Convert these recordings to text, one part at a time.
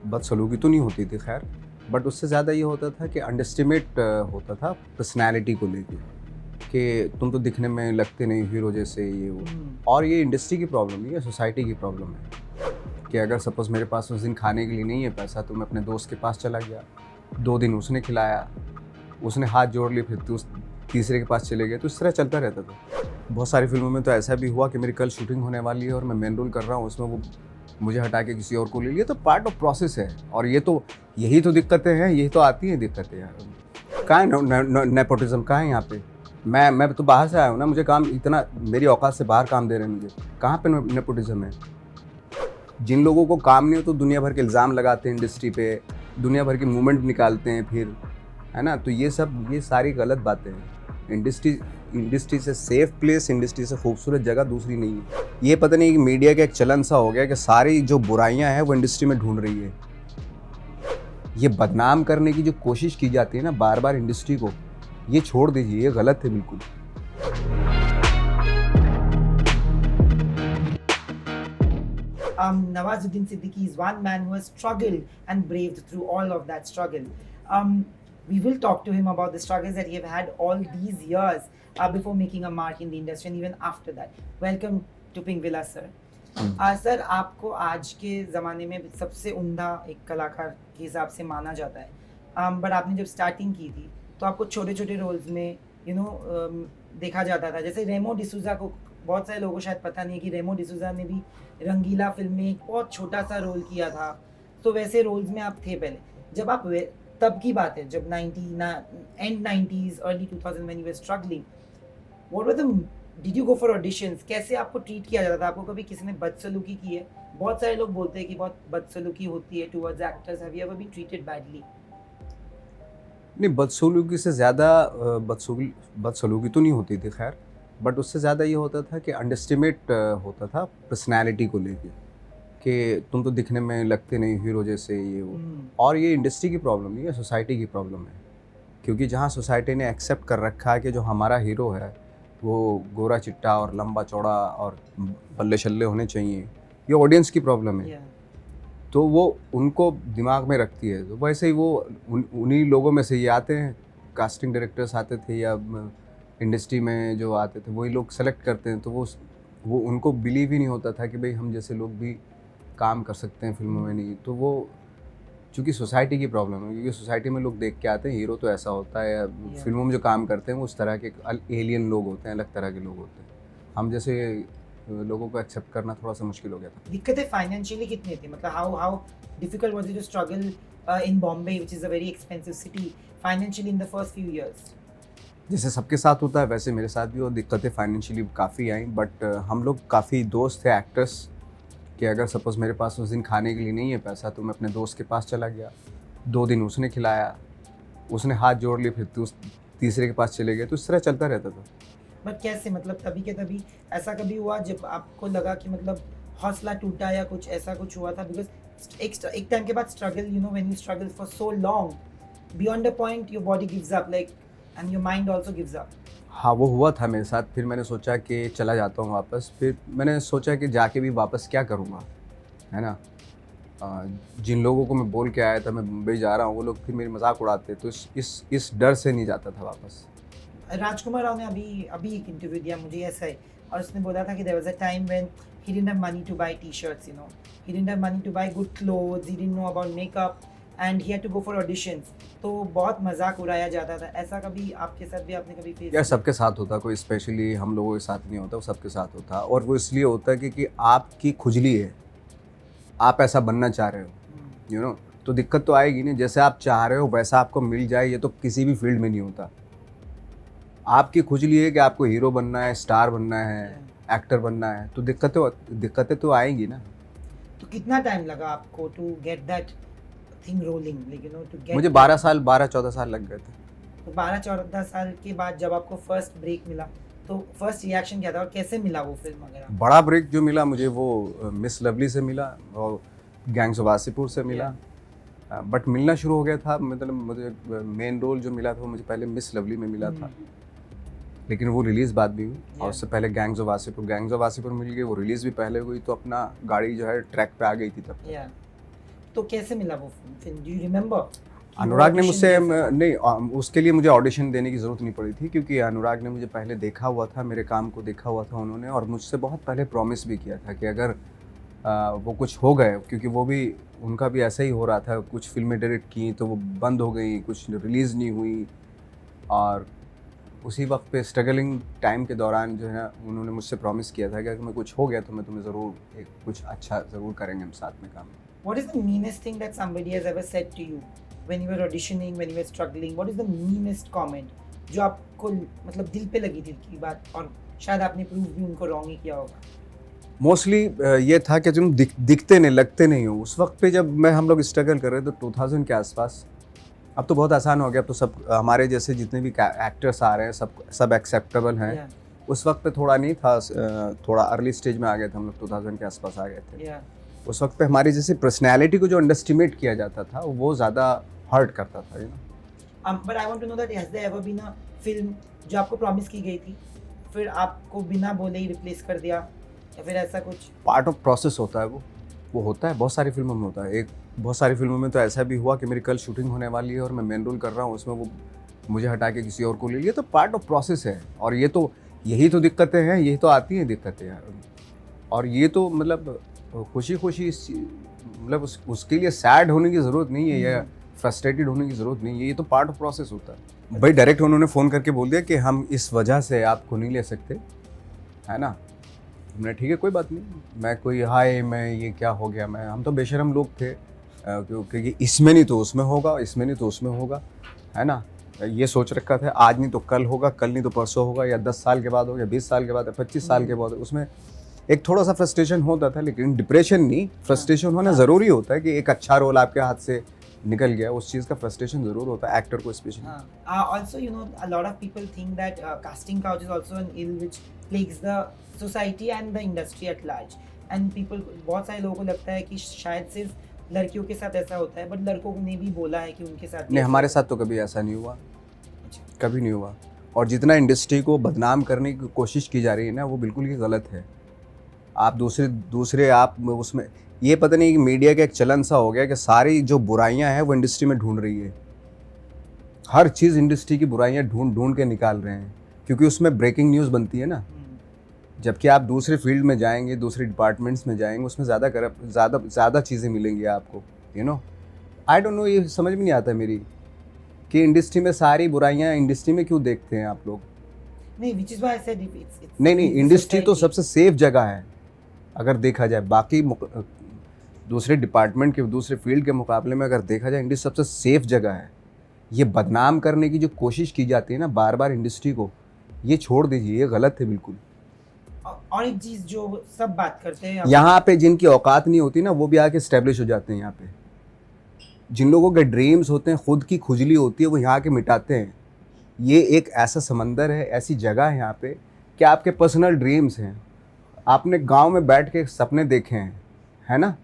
बदसलूकी तो नहीं होती थी खैर, बट उससे ज़्यादा ये होता था कि अंडरस्टिमेट होता था पर्सनैलिटी को लेके कि तुम तो दिखने में लगते नहीं हीरो जैसे ये वो। और ये इंडस्ट्री की प्रॉब्लम नहीं है, सोसाइटी की प्रॉब्लम है कि अगर सपोज़ मेरे पास उस दिन खाने के लिए नहीं है पैसा तो मैं अपने दोस्त के पास चला गया, 2 दिन उसने खिलाया, उसने हाथ जोड़ लिए, फिर तीसरे के पास चले गए, तो इस तरह चलता रहता था। बहुत सारी फिल्मों में तो ऐसा भी हुआ कि मेरी कल शूटिंग होने वाली है और मैं मेन रोल कर रहा हूँ, उसमें वो मुझे हटा के किसी और को ले लिया, तो पार्ट ऑफ प्रोसेस है। और यही तो दिक्कतें हैं, यही तो आती हैं दिक्कतें यार। कहाँ है नेपोटिज्म, कहाँ है यहाँ पे? मैं तो बाहर से आया हूँ ना, मुझे काम इतना, मेरी औकात से बाहर काम दे रहे हैं मुझे, कहाँ पे नेपोटिज्म है? जिन लोगों को काम नहीं हो तो दुनिया भर के इल्ज़ाम लगाते हैं इंडस्ट्री पे, दुनिया भर के मूवमेंट निकालते हैं फिर, है ना? तो ये सारी गलत बातें हैं। इंडस्ट्री से सेफ प्लेस, इंडस्ट्री से खूबसूरत जगह दूसरी नहीं है। ये पता नहीं कि मीडिया का एक चलन सा हो गया कि सारी जो बुराइयां हैं वो इंडस्ट्री में ढूंढ रही है। ये बदनाम करने की जो कोशिश की जाती है ना बार बार इंडस्ट्री को, ये छोड़ दीजिए, ये गलत है बिल्कुल। Nawazuddin Siddiqui is one man who has struggled and braved through all of that struggle. We will talk to him about the struggles that he have had all these years before making a mark in the industry and even after that. Welcome to Pink Villa, sir. Sir, आपको आज के ज़माने में सबसे उम्दा एक कलाकार के हिसाब से माना जाता है, बट आपने जब स्टार्टिंग की थी तो आपको छोटे छोटे रोल्स में देखा जाता था। जैसे रेमो डिसूजा को बहुत सारे लोगों को शायद पता नहीं है कि रेमो डिसूजा ने भी रंगीला फिल्म में एक बहुत छोटा सा रोल किया था। तो वैसे रोल्स में आप थे पहले, जब आप तब की बात है जब and 90s early 2000 when you were struggling, what were the did you go for auditions? कैसे आपको ट्रीट किया जाता था? आपको कभी किसी ने बदसलूकी की है? बहुत सारे लोग बोलते हैं कि बहुत बदसलूकी होती है towards actors. Have you ever been treated badly? नहीं, बदसलूकी से ज़्यादा बदसलूकी तो नहीं होती थी खैर, बट उससे ज़्यादा ये होता था कि अंडरस्टिमेट होता था पर्सनैलिटी को लेके कि तुम तो दिखने में लगते नहीं हीरो जैसे ये वो। और ये इंडस्ट्री की प्रॉब्लम नहीं है, सोसाइटी की प्रॉब्लम है। क्योंकि जहाँ सोसाइटी ने एक्सेप्ट कर रखा है कि जो हमारा हीरो है वो गोरा चिट्टा और लंबा चौड़ा और बल्ले शल्ले होने चाहिए, ये ऑडियंस की प्रॉब्लम है। तो वो उनको दिमाग में रखती है, तो वैसे ही वो उन्हीं लोगों में से ये आते हैं, कास्टिंग डायरेक्टर्स आते थे या इंडस्ट्री में जो आते थे वही लोग सेलेक्ट करते हैं। तो वो उनको बिलीव ही नहीं होता था कि भाई हम जैसे लोग भी काम कर सकते हैं फिल्मों में। नहीं तो वो चूँकि सोसाइटी की प्रॉब्लम है, क्योंकि सोसाइटी में लोग देख के आते हैं हीरो तो ऐसा होता है, या फिल्मों में जो काम करते हैं वो उस तरह के एलियन लोग होते हैं, अलग तरह के लोग होते हैं। हम जैसे लोगों को एक्सेप्ट करना थोड़ा सा मुश्किल हो गया था। दिक्कतें फाइनेंशियली कितनी थी? मतलब how difficult was it to struggle in Bombay which is a very expensive city financially in the first few years? जैसे सबके साथ होता है वैसे मेरे साथ भी वो दिक्कतें फाइनेंशियली काफ़ी आई, बट हम लोग काफ़ी दोस्त थे एक्टर्स कि अगर सपोज़ मेरे पास उस दिन खाने के लिए नहीं है पैसा तो मैं अपने दोस्त के पास चला गया, 2 दिन उसने खिलाया, उसने हाथ जोड़ लिए, फिर तीसरे के पास चले गए, तो इस तरह चलता रहता था। बट कैसे, मतलब तभी के तभी ऐसा कभी हुआ जब आपको लगा कि मतलब हौसला टूटा या कुछ ऐसा कुछ हुआ था? बिकॉज एक टाइम के बाद struggle, when you struggle for so long beyond a point your body gives up, like, and your mind also gives up. हाँ, वो हुआ था मेरे साथ। फिर मैंने सोचा कि चला जाता हूँ वापस। फिर मैंने सोचा कि जाके भी वापस क्या करूँगा, है ना? जिन लोगों को मैं बोल के आया था मैं मुंबई जा रहा हूँ, वो लोग फिर मेरी मजाक उड़ाते, तो इस डर से नहीं जाता था वापस। राजकुमार राव ने अभी एक इंटरव्यू दिया मुझे ऐसा है, और उसने बोला था कि there was a time when he didn't have money to buy t-shirts, he didn't have money to buy good clothes, he didn't know about makeup and he had to go for auditions. तो बहुत मजाक उड़ाया जाता था। ऐसा कभी आपके साथ भी आपने कभी फेस? यार सबके साथ होता, कोई स्पेशली हम लोगों के साथ नहीं होता, वो सबके साथ होता। और वो इसलिए होता है क्योंकि आपकी खुजली है, आप ऐसा बनना चाह रहे हो, तो दिक्कत तो आएगी नहीं। जैसे आप चाह रहे हो वैसा आपको मिल जाए, ये तो किसी भी फील्ड में नहीं होता। आपकी खुजली है कि आपको हीरो बनना है, स्टार बनना है, एक्टर बनना है, तो दिक्कतें तो आएंगी ना। तो कितना टाइम लगा आपको to get that thing rolling, like to get? मुझे 12-14 साल लग गए थे। तो 12-14 साल के बाद जब आपको फर्स्ट ब्रेक मिला तो फर्स्ट रिएक्शन क्या था और कैसे मिला वो फिल्म वगैरह? बड़ा ब्रेक जो मिला मुझे वो मिस लवली से मिला और गैंग्स ऑफ वासेपुर से मिला। बट मिलना शुरू हो गया था, मतलब मुझे मेन रोल जो मिला था वो मुझे पहले मिस लवली में मिला था, लेकिन वो रिलीज़ बाद भी हुई। और उससे पहले गैंग्स ऑफ वासेपुर मिल गई, वो रिलीज़ भी पहले हुई, तो अपना गाड़ी जो है ट्रैक पे आ गई थी तब। तो कैसे मिला वो film? Do you remember? Anurag ने मुझसे नहीं उसके लिए मुझे ऑडिशन देने की ज़रूरत नहीं पड़ी थी, क्योंकि अनुराग ने मुझे पहले देखा हुआ था, मेरे काम को देखा हुआ था उन्होंने, और मुझसे बहुत पहले प्रॉमिस भी किया था कि अगर वो कुछ हो गए, क्योंकि वो भी उनका भी ऐसा ही हो रहा था, कुछ फिल्में डायरेक्ट की तो वो बंद हो गई, कुछ रिलीज़ नहीं हुई, और उसी वक्त पे स्ट्रगलिंग टाइम के दौरान जो है उन्होंने मुझसे प्रॉमिस किया था कि अगर मैं कुछ हो गया तो मैं तुम्हें ज़रूर एक कुछ अच्छा ज़रूर करेंगे हम साथ में काम। What is the meanest thing that somebody has ever said to you when you were auditioning, when you were struggling? What is the meanest comment जो आपको मतलब दिल पे लगी थी की बात, और शायद आपने प्रूव भी उनको रॉन्ग ही किया होगा? मोस्टली ये था कि तुम दिखते नहीं, लगते नहीं हो। उस वक्त पे जब हम लोग स्ट्रगल कर रहे थे 2000 के आसपास, अब तो बहुत आसान हो गया, अब तो सब हमारे जैसे जितने भी एक्टर्स आ रहे हैं सब एक्सेप्टेबल हैं। Yeah, उस वक्त पे थोड़ा नहीं था, थोड़ा अर्ली स्टेज में आ गए थे हम लोग, 2000 के आसपास आ गए थे। yeah. उस वक्त पे हमारी जैसे पर्सनैलिटी को जो अंडरस्टिमेट किया जाता था वो ज़्यादा हर्ट करता था, you know. But I want to know that has there ever been a film जो आपको प्रॉमिस की गई थी, फिर आपको बिना बोले ही रिप्लेस कर दिया, या फिर ऐसा कुछ? पार्ट ऑफ प्रोसेस होता है वो होता है, बहुत सारी फिल्मों में होता है। बहुत सारी फिल्मों में तो ऐसा भी हुआ कि मेरी कल शूटिंग होने वाली है और मैं मेन रोल कर रहा हूँ, उसमें वो मुझे हटा के किसी और को ले लिया, तो पार्ट ऑफ प्रोसेस है। और यही तो दिक्कतें हैं, यही तो आती हैं दिक्कतें यार। और ये तो मतलब खुशी मतलब उसके लिए सैड होने की ज़रूरत नहीं है या फ्रस्ट्रेटेड होने की ज़रूरत नहीं है, ये तो पार्ट ऑफ प्रोसेस होता है भाई। डायरेक्ट उन्होंने फ़ोन करके बोल दिया कि हम इस वजह से आपको नहीं ले सकते, है ना। हमने ठीक है कोई बात नहीं, मैं कोई मैं ये क्या हो गया, हम तो बेशरम लोग थे, क्योंकि इसमें नहीं तो उसमें होगा, इसमें नहीं तो उसमें होगा, है ना। ये सोच रखा था आज नहीं तो कल होगा, कल नहीं तो परसों होगा, या 10 साल के बाद होगा, या 20 साल के बाद, या 25 साल के बाद। उसमें एक थोड़ा सा फ्रस्ट्रेशन होता था, लेकिन डिप्रेशन नहीं, फ्रस्ट्रेशन होना ज़रूरी होता है कि एक अच्छा रोल आपके हाथ से निकल गया, उस चीज़ का फ्रस्ट्रेशन ज़रूर होता है एक्टर को specially. Also, you know, a lot of people think that casting couch is also an ill which plagues the society and the industry at large. And people, बहुत सारे लोगों को लगता है कि शायद सिर्फ लड़कियों के साथ ऐसा होता है, बट लड़कों ने भी बोला है कि उनके साथ नहीं, हमारे साथ तो कभी ऐसा नहीं हुआ, अच्छा। कभी नहीं हुआ। और जितना इंडस्ट्री को बदनाम करने की कोशिश की जा रही है ना, वो बिल्कुल ही गलत है। आप दूसरे आप उसमें, ये पता नहीं कि मीडिया का एक चलन सा हो गया कि सारी जो बुराइयां हैं वो इंडस्ट्री में ढूंढ रही है। हर चीज़ इंडस्ट्री की बुराइयां ढूंढ के निकाल रहे हैं, क्योंकि उसमें ब्रेकिंग न्यूज़ बनती है ना। जबकि आप दूसरे फील्ड में जाएंगे, दूसरे डिपार्टमेंट्स में जाएंगे, उसमें ज़्यादा चीज़ें मिलेंगी आपको, you know. I don't know, ये समझ में नहीं आता मेरी कि इंडस्ट्री में सारी बुराइयां इंडस्ट्री में क्यों देखते हैं आप लोग। नहीं, which is why I said it's नहीं, इंडस्ट्री तो सबसे सेफ जगह है अगर देखा जाए। बाकी दूसरे डिपार्टमेंट के, दूसरे फील्ड के मुकाबले में अगर देखा जाए, इंडस्ट्री सबसे सेफ जगह है। ये बदनाम करने की जो कोशिश की जाती है ना बार बार इंडस्ट्री को, ये छोड़ दीजिए, ये गलत है बिल्कुल। और एक चीज़ जो सब बात करते हैं, यहाँ पे जिनकी औकात नहीं होती ना, वो भी आके स्टैब्लिश हो जाते हैं यहाँ पे। जिन लोगों के ड्रीम्स होते हैं, खुद की खुजली होती है, वो यहाँ के मिटाते हैं। ये एक ऐसा समंदर है, ऐसी जगह है यहाँ पे कि आपके पर्सनल ड्रीम्स हैं, आपने गांव में बैठ के सपने देखे हैं, है ना,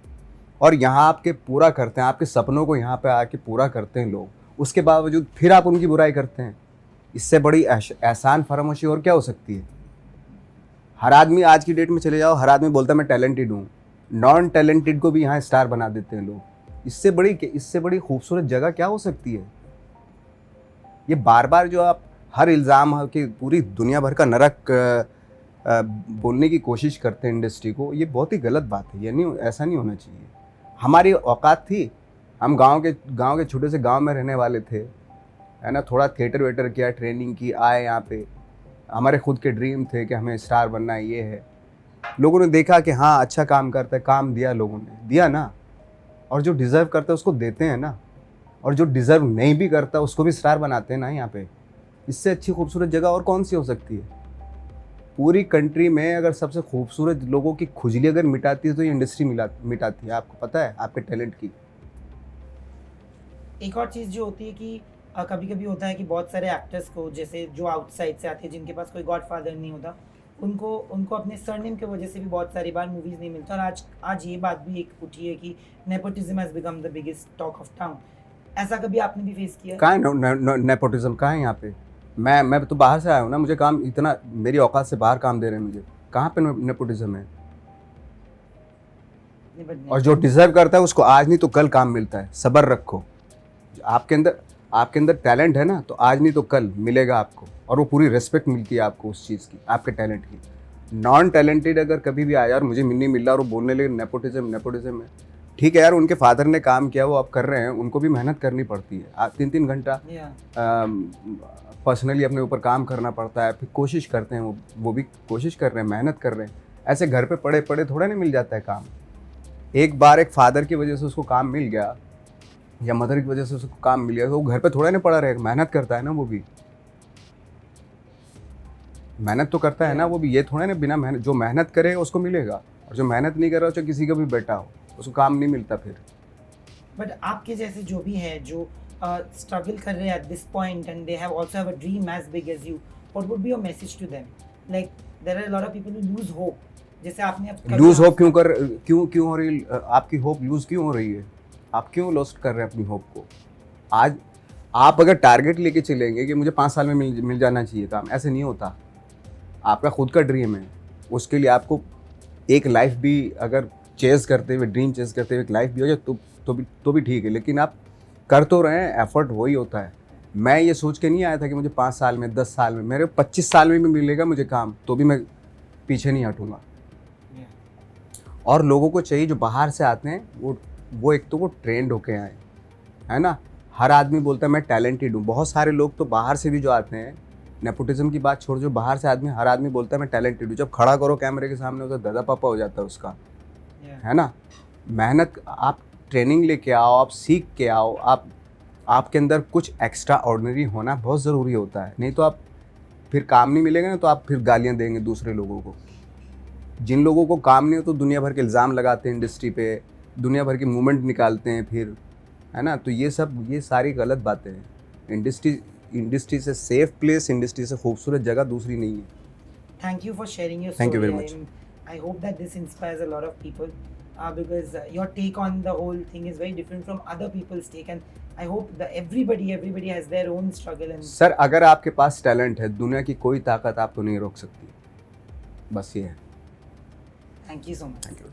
और यहाँ आपके पूरा करते हैं, आपके सपनों को यहाँ पे आके पूरा करते हैं लोग। उसके बावजूद फिर आप उनकी बुराई करते हैं। इससे बड़ी एहसान फरामोशी और क्या हो सकती है। हर आदमी, आज की डेट में चले जाओ, हर आदमी बोलता है मैं टैलेंटेड हूँ। नॉन टैलेंटेड को भी यहाँ स्टार बना देते हैं लोग। इससे बड़ी खूबसूरत जगह क्या हो सकती है। ये बार बार जो आप हर इल्ज़ाम कि पूरी दुनिया भर का नरक बोलने की कोशिश करते हैं इंडस्ट्री को, ये बहुत ही गलत बात है। ये नहीं, ऐसा नहीं होना चाहिए। हमारी औकात थी, हम गांव के छोटे से गांव में रहने वाले थे, है ना। थोड़ा थिएटर वेटर किया, ट्रेनिंग की, आए यहाँ पे। हमारे खुद के ड्रीम थे कि हमें स्टार बनना है, ये है। लोगों ने देखा कि हाँ अच्छा काम करता है, काम दिया, लोगों ने दिया ना। और जो डिज़र्व करता है उसको देते हैं ना, और जो डिज़र्व नहीं भी करता उसको भी स्टार बनाते हैं ना यहाँ पे। इससे अच्छी खूबसूरत जगह और कौन सी हो सकती है। पूरी कंट्री में अगर सबसे खूबसूरत लोगों की खुजली अगर मिटाती है तो ये इंडस्ट्री मिटाती है। आपको पता है आपके टैलेंट की। एक और चीज़ जो होती है कि कभी कभी होता है कि बहुत सारे एक्टर्स को, जैसे जो आउटसाइड से आते हैं, जिनके पास कोई गॉडफादर नहीं होता, उनको अपने सरनेम की वजह से भी बहुत सारी बार मूवीज़ नहीं मिलता। और आज ये बात भी एक उठी है कि nepotism has become the biggest talk of town. ऐसा कभी आपने भी फेस किया? कहाँ है नेपोटिज्म, कहाँ है यहाँ पे। मैं तो बाहर से आया हूँ ना, मुझे काम इतना, मेरी औकात से बाहर काम दे रहे हैं मुझे। कहाँ पे नेपोटिज्म है। और जो डिजर्व करता है उसको आज नहीं तो कल काम मिलता है। सब्र रखो, आपके अंदर टैलेंट है ना, तो आज नहीं तो कल मिलेगा आपको, और वो पूरी रिस्पेक्ट मिलती है आपको उस चीज़ की, आपके टैलेंट की। नॉन टैलेंटेड अगर कभी भी आया और मुझे नहीं मिल रहा और वो बोलने लगे नेपोटिज्म है, ठीक है यार, उनके फादर ने काम किया, वो आप कर रहे हैं, उनको भी मेहनत करनी पड़ती है। आप 3-3 घंटा पर्सनली अपने ऊपर काम करना पड़ता है, फिर कोशिश करते हैं, वो भी कोशिश कर रहे हैं, मेहनत कर रहे हैं। ऐसे घर पे पड़े पड़े थोड़ा नहीं मिल जाता है काम। एक बार एक फादर की वजह से उसको काम मिल गया या मदर की वजह से उसको काम मिल गया, तो वो घर पे थोड़ा नहीं पड़ा रहेगा, मेहनत करता है ना, वो भी मेहनत तो करता है ना, वो भी। ये थोड़ा ना बिना मेहनत, जो मेहनत करे उसको मिलेगा, और जो मेहनत नहीं कर रहा, चाहे किसी का भी बेटा हो, उसको काम नहीं मिलता फिर। बट आपके जैसे जो भी है, जो स्ट्रगल कर रहे हैं at this point and they have also have a dream as big as you, what would be your message to them? Like there are a lot of people who lose hope, जैसे आपने अब lose hope क्यों हो रही? आपकी hope loose क्यों हो रही है? आप क्यों लॉस्ट कर रहे हैं अपनी होप को? आज आप अगर टारगेट लेके चलेंगे कि मुझे 5 साल में मिल जाना चाहिए काम, ऐसे नहीं होता। आपका खुद का ड्रीम है, उसके लिए आपको एक लाइफ भी अगर चेस करते हुए, ड्रीम चेस करते हुए एक लाइफ भी हो जाए तो भी ठीक है, लेकिन आप कर तो रहे हैं, एफर्ट वही होता है। मैं ये सोच के नहीं आया था कि मुझे 5 साल में, 10 साल में, मेरे 25 साल में भी मिलेगा मुझे काम, तो भी मैं पीछे नहीं हटूँगा। और लोगों को चाहिए जो बाहर से आते हैं, वो एक तो वो ट्रेंड होके आए, है ना। हर आदमी बोलता है मैं टैलेंटेड हूँ। बहुत सारे लोग तो बाहर से भी जो आते हैं, नेपोटिज्म की बात छोड़, जो बाहर से आदमी, हर आदमी बोलता है मैं टैलेंटेड हूँ। जब खड़ा करो कैमरे के सामने, उधर दादा पापा हो जाता है उसका, है ना। मेहनत, आप ट्रेनिंग लेके आओ, आप सीख के आओ, आपके अंदर कुछ एक्स्ट्रा ऑर्डिनरी होना बहुत ज़रूरी होता है। नहीं तो आप फिर काम नहीं मिलेगा ना, तो आप फिर गालियाँ देंगे दूसरे लोगों को। जिन लोगों को काम नहीं हो तो दुनिया भर के इल्ज़ाम लगाते हैं इंडस्ट्री पे, दुनिया भर की मूवमेंट निकालते हैं फिर, है ना। तो ये सारी गलत बातें हैं। इंडस्ट्री से सेफ प्लेस, इंडस्ट्री से खूबसूरत जगह दूसरी नहीं है। Thank you for sharing your story. Thank you very much. I hope that this inspires a lot of people because your take on the whole thing is very different from other people's take, and I hope that everybody has their own struggle. And sir, अगर आपके पास talent है, दुनिया की कोई ताकत आपको नहीं रोक सकती। बस ये है। thank you so much. Thank you.